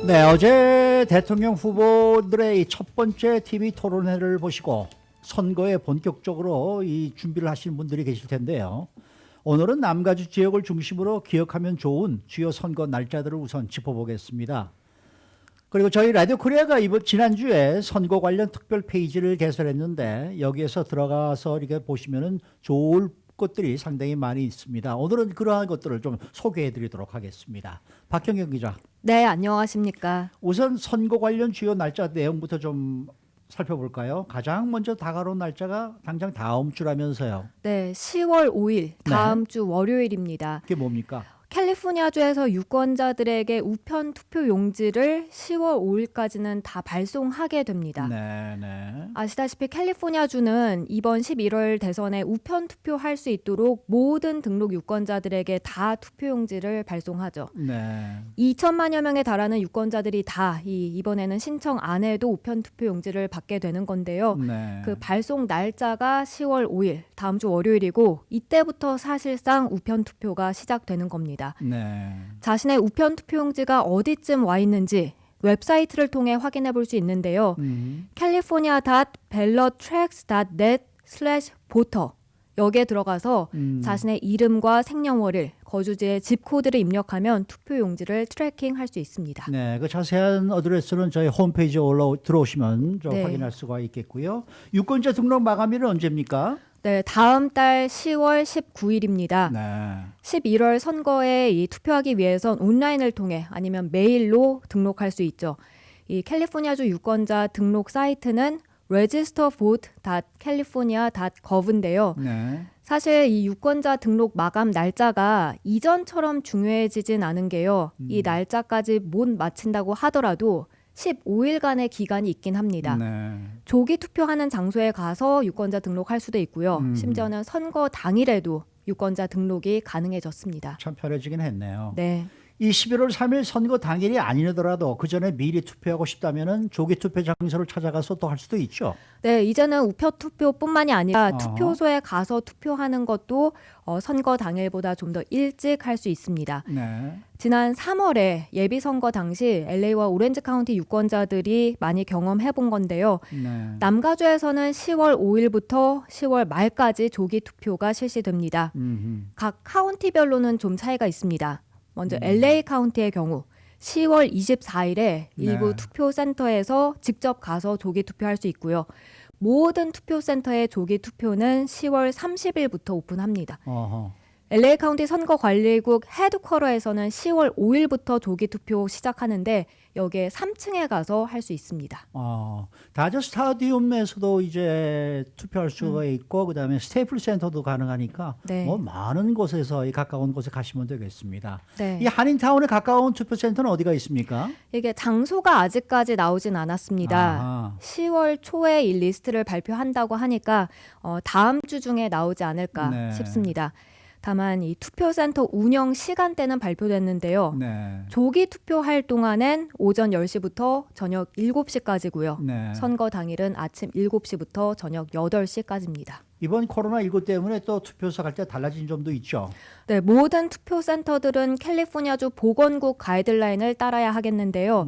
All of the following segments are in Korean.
네, 어제 대통령 후보들의 첫 번째 TV 토론회를 보시고 선거에 본격적으로 이 준비를 하시는 분들이 계실 텐데요. 오늘은 남가주 지역을 중심으로 기억하면 좋은 주요 선거 날짜들을 우선 짚어보겠습니다. 그리고 저희 라디오 코리아가 지난주에 선거 관련 특별 페이지를 개설했는데 여기에서 들어가서 이렇게 보시면은 좋을 것들이 상당히 많이 있습니다. 오늘은 그러한 것들을 좀 소개해 드리도록 하겠습니다. 박경경 기자. 네, 안녕하십니까. 우선 선거 관련 주요 날짜 내용부터 좀 살펴볼까요? 가장 먼저 다가오는 날짜가 당장 다음 주라면서요. 네, 10월 5일 다음 주 월요일입니다. 그게 뭡니까? 캘리포니아주에서 유권자들에게 우편 투표 용지를 10월 5일까지는 다 발송하게 됩니다. 네, 네. 아시다시피 캘리포니아주는 이번 11월 대선에 우편 투표할 수 있도록 모든 등록 유권자들에게 다 투표 용지를 발송하죠. 네. 2천만여 명에 달하는 유권자들이 다 이번에는 신청 안 해도 우편 투표 용지를 받게 되는 건데요. 네. 그 발송 날짜가 10월 5일 다음 주 월요일이고 이때부터 사실상 우편 투표가 시작되는 겁니다. 네. 자신의 우편 투표용지가 어디쯤 와 있는지 웹사이트를 통해 확인해 볼 수 있는데요. california.ballottracks.net/voter 여기에 들어가서 자신의 이름과 생년월일, 거주지의 집 코드를 입력하면 투표용지를 트래킹할 수 있습니다. 네, 그 자세한 어드레스는 저희 홈페이지에 들어오시면 좀 네. 확인할 수가 있겠고요. 유권자 등록 마감일은 언제입니까? 네, 다음 달 10월 19일입니다. 네. 11월 선거에 투표하기 위해선 온라인을 통해 아니면 메일로 등록할 수 있죠. 이 캘리포니아주 유권자 등록 사이트는 registervote.california.gov인데요. 네. 사실 이 유권자 등록 마감 날짜가 이전처럼 중요해지진 않은 게요. 이 날짜까지 못 마친다고 하더라도 15일간의 기간이 있긴 합니다. 네. 조기 투표하는 장소에 가서 유권자 등록할 수도 있고요. 심지어는 선거 당일에도 유권자 등록이 가능해졌습니다. 참 편해지긴 했네요. 네. 이 11월 3일 선거 당일이 아니더라도 그 전에 미리 투표하고 싶다면은 조기 투표 장소를 찾아가서 또 할 수도 있죠. 네, 이제는 우편 투표뿐만이 아니라 어허. 투표소에 가서 투표하는 것도 선거 당일보다 좀 더 일찍 할 수 있습니다. 네. 지난 3월에 예비 선거 당시 LA와 오렌지 카운티 유권자들이 많이 경험해 본 건데요. 네. 남가주에서는 10월 5일부터 10월 말까지 조기 투표가 실시됩니다. 각 카운티별로는 좀 차이가 있습니다. 먼저 LA 카운티의 경우 10월 24일에 일부 네. 투표센터에서 직접 가서 조기 투표할 수 있고요. 모든 투표센터의 조기 투표는 10월 30일부터 오픈합니다. 어허. LA 카운티 선거관리국 헤드쿼터에서는 10월 5일부터 조기 투표 시작하는데 여기에 3층에 가서 할 수 있습니다. 다저 스타디움에서도 이제 투표할 수가 있고 그다음에 스테이플 센터도 가능하니까 네. 뭐 많은 곳에서 이 가까운 곳에 가시면 되겠습니다. 네. 이 한인타운에 가까운 투표 센터는 어디가 있습니까? 이게 장소가 아직까지 나오진 않았습니다. 아하. 10월 초에 이 리스트를 발표한다고 하니까 다음 주 중에 나오지 않을까 네. 싶습니다. 다만 이 투표센터 운영 시간대는 발표됐는데요. 네. 조기 투표할 동안엔 오전 10시부터 저녁 7시까지고요. 네. 선거 당일은 아침 7시부터 저녁 8시까지입니다. 이번 코로나19 때문에 또 투표소 갈 때 달라진 점도 있죠. 네, 모든 투표센터들은 캘리포니아주 보건국 가이드라인을 따라야 하겠는데요.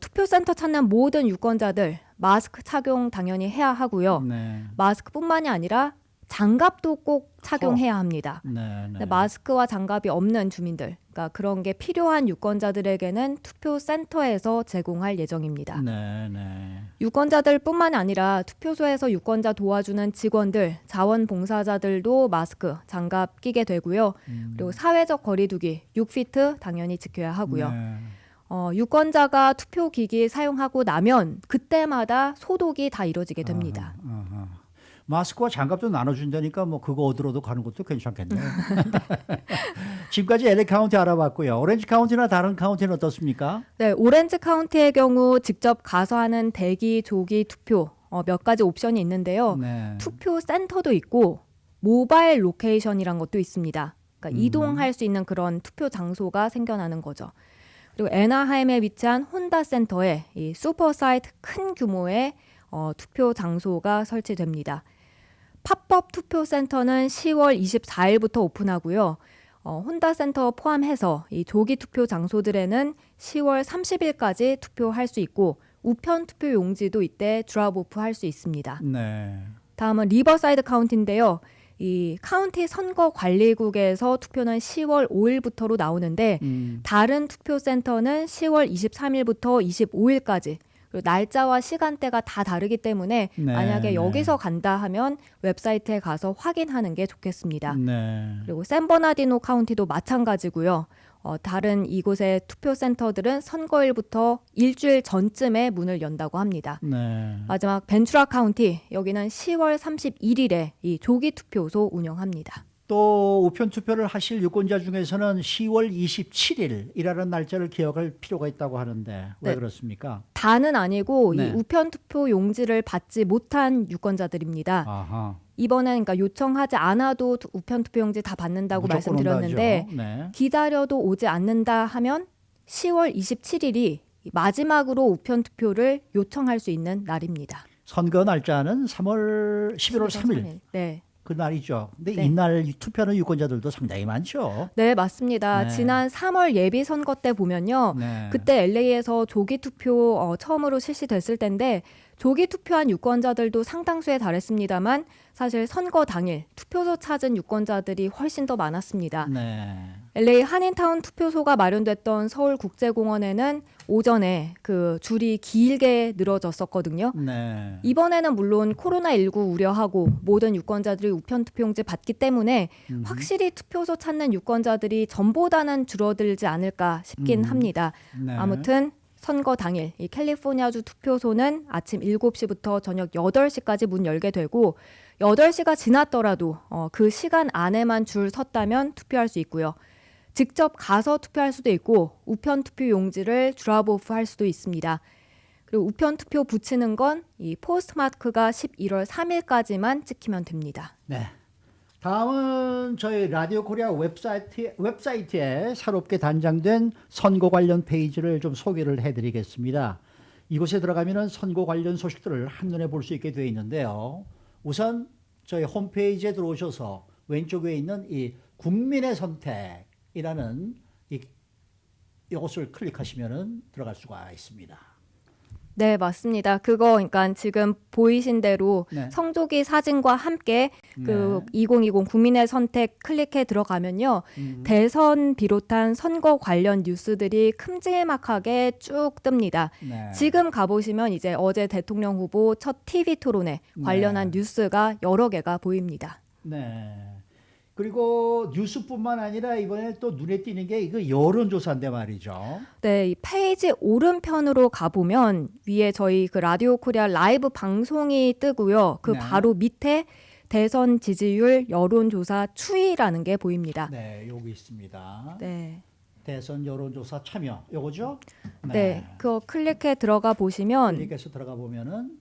투표센터 찾는 모든 유권자들 마스크 착용 당연히 해야 하고요. 네. 마스크뿐만이 아니라 장갑도 꼭 착용해야 합니다. 네. 근데 마스크와 장갑이 없는 주민들, 그러니까 그런 게 필요한 유권자들에게는 투표센터에서 제공할 예정입니다. 네. 네. 유권자들뿐만 아니라 투표소에서 유권자 도와주는 직원들, 자원봉사자들도 마스크, 장갑 끼게 되고요. 그리고 사회적 거리두기 6피트 당연히 지켜야 하고요. 네. 유권자가 투표기기 사용하고 나면 그때마다 소독이 다 이루어지게 됩니다. 아하. 마스크와 장갑도 나눠준다니까 뭐 그거 얻으러도 가는 것도 괜찮겠네요. 지금까지 LA 카운티 알아봤고요. 오렌지 카운티나 다른 카운티는 어떻습니까? 네, 오렌지 카운티의 경우 직접 가서 하는 대기, 조기 투표 몇 가지 옵션이 있는데요. 네. 투표 센터도 있고 모바일 로케이션이란 것도 있습니다. 그러니까 이동할 수 있는 그런 투표 장소가 생겨나는 거죠. 그리고 애나하임에 위치한 혼다 센터에 이 슈퍼사이트 큰 규모의 투표 장소가 설치됩니다. 팝업 투표 센터는 10월 24일부터 오픈하고요. 혼다 센터 포함해서 이 조기 투표 장소들에는 10월 30일까지 투표할 수 있고 우편 투표 용지도 이때 드랍오프 할 수 있습니다. 네. 다음은 리버사이드 카운티인데요. 이 카운티 선거관리국에서 투표는 10월 5일부터로 나오는데 다른 투표센터는 10월 23일부터 25일까지 그리고 날짜와 시간대가 다 다르기 때문에 네, 만약에 네. 여기서 간다 하면 웹사이트에 가서 확인하는 게 좋겠습니다. 네. 그리고 샌버나디노 카운티도 마찬가지고요. 다른 이곳의 투표센터들은 선거일부터 일주일 전쯤에 문을 연다고 합니다. 네. 마지막 벤투라 카운티 여기는 10월 31일에 이 조기 투표소 운영합니다. 또 우편 투표를 하실 유권자 중에서는 10월 27일이라는 날짜를 기억할 필요가 있다고 하는데 왜 네. 그렇습니까? 다는 아니고 네. 이 우편 투표 용지를 받지 못한 유권자들입니다. 아하. 이번엔 그러니까 요청하지 않아도 우편 투표 용지 다 받는다고 무조건 말씀드렸는데 온다죠. 네. 기다려도 오지 않는다 하면 10월 27일이 마지막으로 우편 투표를 요청할 수 있는 날입니다. 선거 날짜는 11월 3일. 네. 그 날이죠. 근데 네. 이날 투표하는 유권자들도 상당히 많죠. 네, 맞습니다. 네. 지난 3월 예비 선거 때 보면요. 네. 그때 LA에서 조기 투표 처음으로 실시됐을 텐데 조기 투표한 유권자들도 상당수에 달했습니다만 사실 선거 당일 투표소 찾은 유권자들이 훨씬 더 많았습니다. 네. LA 한인타운 투표소가 마련됐던 서울국제공원에는 오전에 그 줄이 길게 늘어졌었거든요. 네. 이번에는 물론 코로나19 우려하고 모든 유권자들이 우편 투표용지 받기 때문에 확실히 투표소 찾는 유권자들이 전보다는 줄어들지 않을까 싶긴 합니다. 네. 아무튼 선거 당일 이 캘리포니아주 투표소는 아침 7시부터 저녁 8시까지 문 열게 되고 8시가 지났더라도 그 시간 안에만 줄 섰다면 투표할 수 있고요. 직접 가서 투표할 수도 있고 우편 투표 용지를 드랍오프 할 수도 있습니다. 그리고 우편 투표 붙이는 건 이 포스트 마크가 11월 3일까지만 찍히면 됩니다. 네. 다음은 저희 라디오 코리아 웹사이트에 새롭게 단장된 선거 관련 페이지를 좀 소개를 해드리겠습니다. 이곳에 들어가면은 선거 관련 소식들을 한눈에 볼 수 있게 되어 있는데요. 우선 저희 홈페이지에 들어오셔서 왼쪽에 있는 이 국민의 선택이라는 이것을 클릭하시면은 들어갈 수가 있습니다. 네, 맞습니다. 그거 그러니까 지금 보이신 대로 네. 성조기 사진과 함께 그 네. 2020 국민의 선택 클릭해 들어가면요. 대선 비롯한 선거 관련 뉴스들이 큼지막하게 쭉 뜹니다. 네. 지금 가보시면 이제 어제 대통령 후보 첫 TV 토론에 관련한 네. 뉴스가 여러 개가 보입니다. 네. 그리고 뉴스뿐만 아니라 이번에 또 눈에 띄는 게 이거 여론조사인데 말이죠. 네, 이 페이지 오른편으로 가보면 위에 저희 그 라디오 코리아 라이브 방송이 뜨고요. 그 네. 바로 밑에 대선 지지율 여론조사 추이라는 게 보입니다. 네, 여기 있습니다. 네. 대선 여론조사 참여, 요거죠? 네, 그거 클릭해 들어가 보시면 클릭해서 들어가 보면은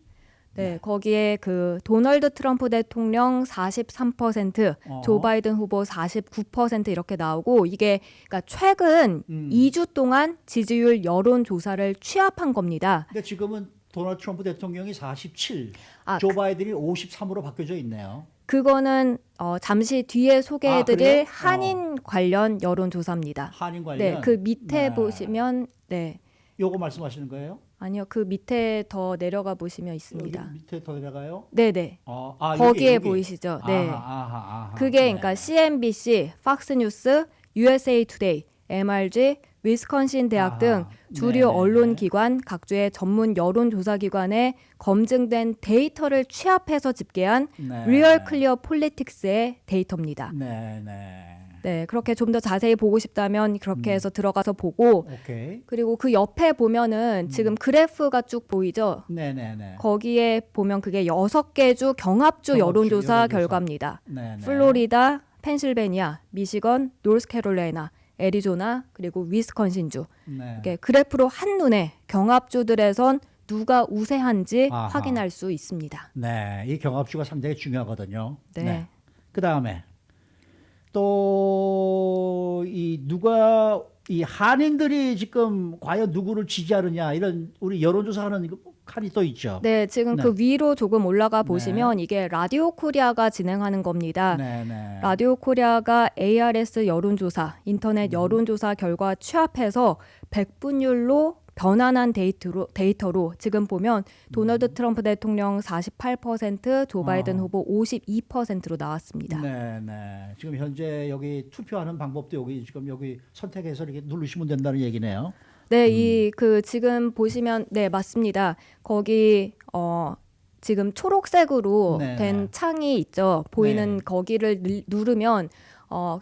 네, 거기에 그 도널드 트럼프 대통령 43%, 조 바이든 후보 49% 이렇게 나오고 이게 그러니까 최근 2주 동안 지지율 여론 조사를 취합한 겁니다. 근데 지금은 도널드 트럼프 대통령이 47, 아, 조 바이든이 53으로 바뀌어져 있네요. 그거는 잠시 뒤에 소개해드릴 그래요? 한인 관련 여론 조사입니다. 한인 관련. 네, 그 밑에 네. 보시면 네. 요거 말씀하시는 거예요? 아니요, 그 밑에 더 내려가 보시면 여기 있습니다. 밑에 더 내려가요? 네네. 여기. 거기에 보이시죠? 네. 아하. 그게 네. 그러니까 CNBC, 팍스뉴스, USA 투데이, MRG, 위스콘신 대학 등 아하. 주류 네네네. 언론 기관 각주의 전문 여론 조사 기관에 검증된 데이터를 취합해서 집계한 네. 리얼 클리어 폴리틱스의 데이터입니다. 네. 네, 그렇게 좀 더 자세히 보고 싶다면 그렇게 해서 들어가서 보고 오케이. 그리고 그 옆에 보면은 지금 그래프가 쭉 보이죠? 네네네. 거기에 보면 그게 6개 주 경합주 여론조사 여론조사. 결과입니다. 네네. 플로리다, 펜실베니아, 미시건, 노스캐롤라이나, 애리조나 그리고 위스콘신주. 네. 이렇게 그래프로 한눈에 경합주들에선 누가 우세한지 아하. 확인할 수 있습니다. 네, 이 경합주가 상당히 중요하거든요. 네. 그 다음에 또 이 한인들이 지금 과연 누구를 지지하느냐 이런 우리 여론조사하는 칸이 또 있죠. 네, 지금 네. 그 위로 조금 올라가 네. 보시면 이게 라디오 코리아가 진행하는 겁니다. 네네. 라디오 코리아가 ARS 여론조사, 인터넷 여론조사 결과 취합해서 백분율로 변환한 데이터로 지금 보면 도널드 트럼프 대통령 48%, 조 바이든 후보 52%로 나왔습니다. 네네. 지금 현재 여기 투표하는 방법도 여기 지금 여기 선택해서 이렇게 누르시면 된다는 얘기네요. 네, 지금 보시면 네, 맞습니다. 거기 지금 초록색으로 네네. 된 창이 있죠. 보이는 네. 거기를 누르면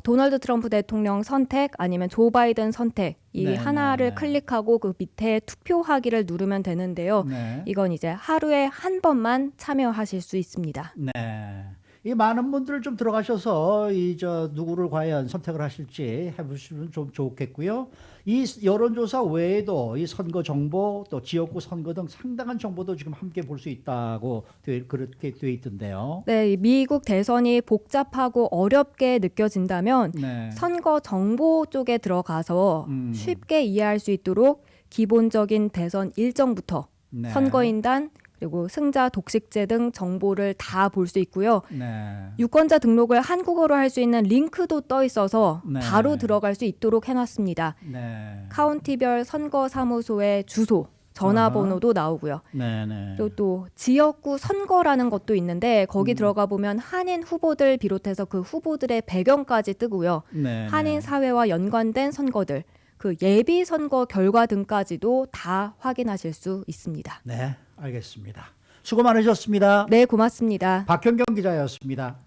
도널드 트럼프 대통령 선택 아니면 조 바이든 선택 이 네, 하나를 네, 네. 클릭하고 그 밑에 투표하기를 누르면 되는데요. 네. 이건 이제 하루에 한 번만 참여하실 수 있습니다. 네. 이 많은 분들 좀 들어가셔서 이 저 누구를 과연 선택을 하실지 해보시면 좀 좋겠고요. 이 여론조사 외에도 이 선거 정보 또 지역구 선거 등 상당한 정보도 지금 함께 볼 수 있다고 그렇게 돼 있던데요. 네, 이 미국 대선이 복잡하고 어렵게 느껴진다면 네. 선거 정보 쪽에 들어가서 음. 쉽게 이해할 수 있도록 기본적인 대선 일정부터 네. 선거인단 그리고 승자 독식제 등 정보를 다 볼 수 있고요. 네. 유권자 등록을 한국어로 할 수 있는 링크도 떠 있어서 네. 바로 들어갈 수 있도록 해놨습니다. 네. 카운티별 선거사무소의 주소, 전화번호도 나오고요. 네네. 그리고 또 지역구 선거라는 것도 있는데 거기 들어가 보면 한인 후보들 비롯해서 그 후보들의 배경까지 뜨고요. 네. 한인 사회와 연관된 선거들, 그 예비 선거 결과 등까지도 다 확인하실 수 있습니다. 네, 알겠습니다. 수고 많으셨습니다. 네, 고맙습니다. 박현경 기자였습니다.